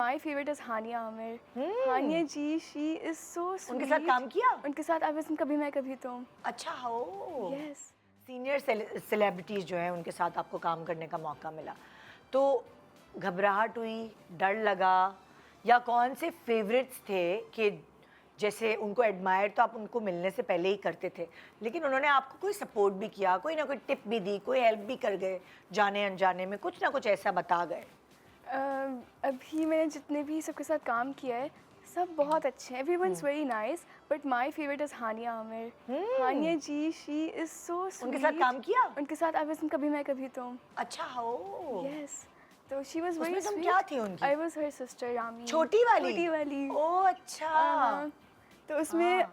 My favourite is Hania Aamir. Hania ji, she is so sweet. उनके साथ काम किया? उनके साथ आई वाज इन कभी मैं कभी तुम। अच्छा हो। यस। सीनियर सेलिब्रिटीज जो हैं उनके साथ आपको काम करने का मौका मिला, तो घबराहट हुई, डर लगा, या कौन से फेवरेट्स थे कि जैसे उनको एडमायर तो आप उनको मिलने से पहले ही करते थे, लेकिन उन्होंने आपको कोई सपोर्ट भी किया, कोई ना कोई टिप भी दी, कोई हेल्प भी कर गए, जाने अनजाने में कुछ ना कुछ ऐसा बता गए? अभी मैंने जितने भी सबके साथ काम किया है सब बहुत अच्छे हैं। Everyone's very nice, but my favourite is Hania Aamir. Hania ji, she is so sweet. उनके साथ काम किया? उनके साथ आई वाज इन कभी मैं कभी तुम। अच्छा हो। यस। तो शी वाज वेरी उसमें तुम स्वीट। क्या थी उनकी? I was her sister Rami. छोटी वाली? छोटी वाली। ओह अच्छा। तो उसमें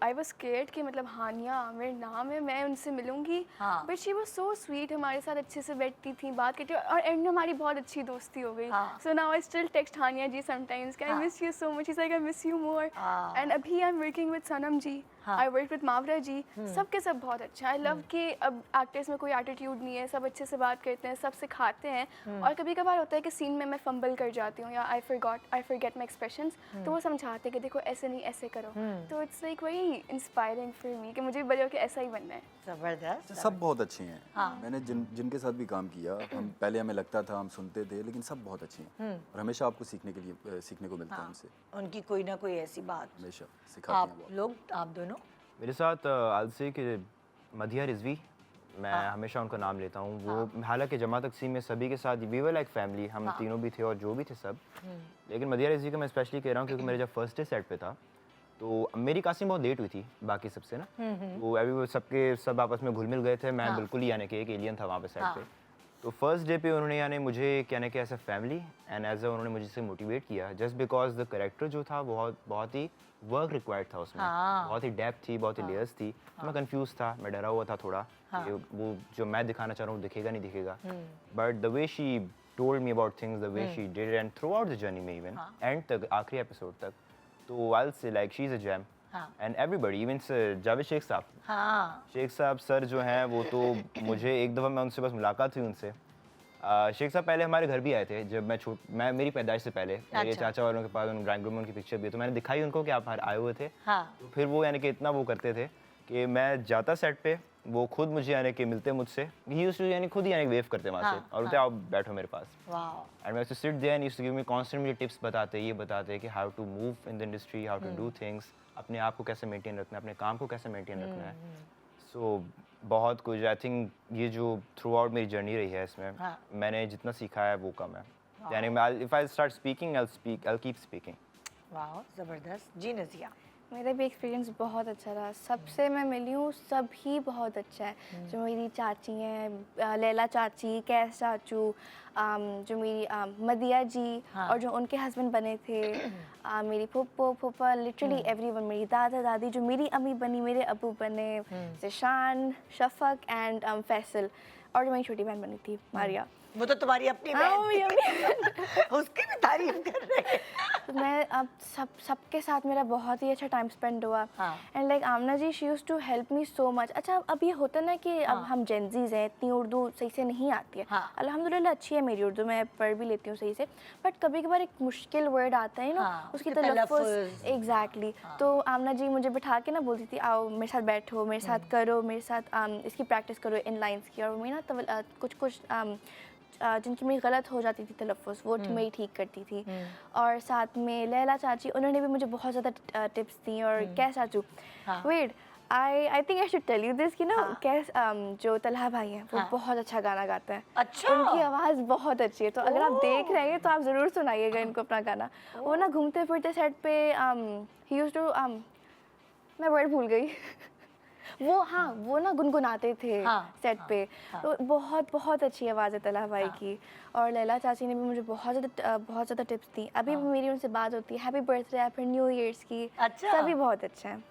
आई वाज स्केयर्ड कि मतलब हानिया आमिर नाम है, मैं उनसे मिलूंगी, but she was so sweet. हमारे साथ अच्छे से बैठती थी, बात करती, और एंड में हमारी बहुत अच्छी दोस्ती हो गई। So now I still text Hania ji sometimes कि I miss you so much. She is like I miss you more. And अभी I am working with Sanam ji, I work with Mawra ji. सबके सब बहुत अच्छा। आई लव कि अब एक्टर्स में कोई एटीट्यूड नहीं है, सब अच्छे से बात करते हैं, सब सिखाते हैं। और कभी कभार होता है कि सीन में मैं फंबल कर जाती हूँ या आई फॉरगेट माई एक्सप्रेशंस, तो वो समझाते हैं कि देखो ऐसे नहीं, ऐसे करो। तो it's like very inspiring for me कि मुझे बड़े होकर ऐसा ही बनना है। जबरदस्त। सब बहुत अच्छे हैं। मैंने जिनके साथ भी काम किया, हम पहले हमें लगता था, हम सुनते थे, लेकिन सब बहुत अच्छे हैं और हमेशा आपको सीखने को मिलता है उनसे। उनकी कोई ना कोई ऐसी बात हमेशा सिखाते हैं आप बहुत। लोग, आप दोनों? मेरे साथ आलसी के मधिया रिजवी, मैं हमेशा उनका नाम लेता हूँ। वो हालांकि जमा तकसीम में सभी के साथ वी वर लाइक फैमिली, हम तीनों भी थे और जो भी थे सब। लेकिन मधिया रिजवी का मैं स्पेशली कह रहा हूँ क्योंकि मेरे जब फर्स्ट डे सेट पे था तो मेरी कास्टिंग बहुत लेट हुई थी बाकी सबसे ना। वो अभी सब आपस में घुल मिल गए थे, मैं बिल्कुल ही यानी कि एक एलियन था वहाँ पे सेट पे। तो फर्स्ट डे पे उन्होंने यानी मुझे कहने के as a family and as a उन्होंने मुझसे मोटिवेट किया जस्ट बिकॉज द कैरेक्टर जो था बहुत ही वर्क रिक्वायर्ड था उसमें। बहुत ही डेप्थ थी, बहुत ही लेयर्स थी। तो मैं कंफ्यूज था, मैं डरा हुआ था थोड़ा कि वो जो मैं दिखाना चाह रहा हूँ दिखेगा नहीं दिखेगा। But the way she told me about things, the way she did and throughout the journey में इवन एंड तक, आखिरी एपिसोड तक, तो I will say like she is a gem. And everybody even Javed Sheikh sahab, Sheikh साहब sir जो हैं वो तो मुझे एक दफ़ा मैं उनसे बस मुलाकात हुई उनसे। शेख साहब पहले हमारे घर भी आए थे जब मैं मेरी पैदाइश से पहले। मेरे चाचा वालों के पास ड्राइंग रूम में उनकी पिक्चर भी है, तो मैंने दिखाई उनको कि आप आए हुए थे। तो फिर वो यानी कि इतना वो करते थे कि मैं जाता सेट पे, वो खुद मुझे यानी कि मिलते मुझसे, ही यूज्ड टू यानी खुद ही यानी वेव करते वहाँ से और बोलते आओ बैठो मेरे पास। एंड मैं sit there and used to give me constant, मुझे टिप्स बताते कि how to move in the industry, how to do things, अपने आप को कैसे मेंटेन रखना है, अपने काम को कैसे मेंटेन रखना है। सो बहुत कुछ आई थिंक ये जो थ्रू आउट मेरी जर्नी रही है इसमें मैंने जितना सीखा है वो कम है। यानी मैं if I start speaking I keep speaking. वाह ज़बरदस्त। जी नज़िया? मेरा भी एक्सपीरियंस बहुत अच्छा रहा। सबसे मैं मिली हूँ, सभी बहुत अच्छा है। जो मेरी चाची हैं, लैला चाची, कैस चाचू, जो मेरी मदिया जी, और जो उनके हस्बैंड बने थे, मेरी फुप्पो फुप्पा, लिटरली एवरीवन, मेरी दादा दादी, जो मेरी अम्मी बनी, मेरे अबू बने, जिशान, शफक एंड फैसल, और जो मेरी छोटी बहन बनी थी मारिया। वो तो तुम्हारी अपनी बहन उसकी भी तारीफ कर रहे हैं। मैं अब सबके साथ मेरा बहुत ही अच्छा टाइम स्पेंड हुआ। And like Amna ji, she used to help me so much. अच्छा अब ये होता ना कि अब हम जेंजीज हैं, इतनी उर्दू सही से नहीं आती है। अल्हम्दुलिल्लाह अच्छी है मेरी उर्दू, मैं पढ़ भी लेती हूँ सही से, बट कभी कभार एक मुश्किल वर्ड आता है ना, उसकी तलफ़्फ़ुज़। एग्जैक्टली। तो आमना जी मुझे बिठा के ना बोलती थी आओ मेरे साथ बैठो, मेरे साथ करो, मेरे साथ इसकी प्रैक्टिस करो इन लाइन्स की। और मैं ना कुछ जिनकी मेरी गलत हो जाती थी तलफ़्फ़ुज़, वो मेरी ठीक करती थी। और साथ में लैला चाची, उन्होंने भी मुझे बहुत ज़्यादा टिप्स दी। और कैस चाचू, wait I think I should tell you this कि ना कैस जो तलहा भाई हैं वो बहुत अच्छा गाना गाते हैं। अच्छा। उनकी आवाज़ बहुत अच्छी है, तो अगर आप देख रहे हैं तो आप ज़रूर सुनाइएगा इनको अपना गाना। वो ना घूमते फिरते सेट पे ही यूज्ड टू मैं वर्ड भूल गई वो ना गुनगुनाते थे सेट पे। तो बहुत अच्छी आवाज़ है तलहा भाई की। और लैला चाची ने भी मुझे बहुत ज़्यादा टिप्स दी। अभी भी मेरी उनसे बात होती है, हैप्पी बर्थडे, फिर न्यू ईयर्स की। अच्छा। सभी बहुत अच्छे हैं।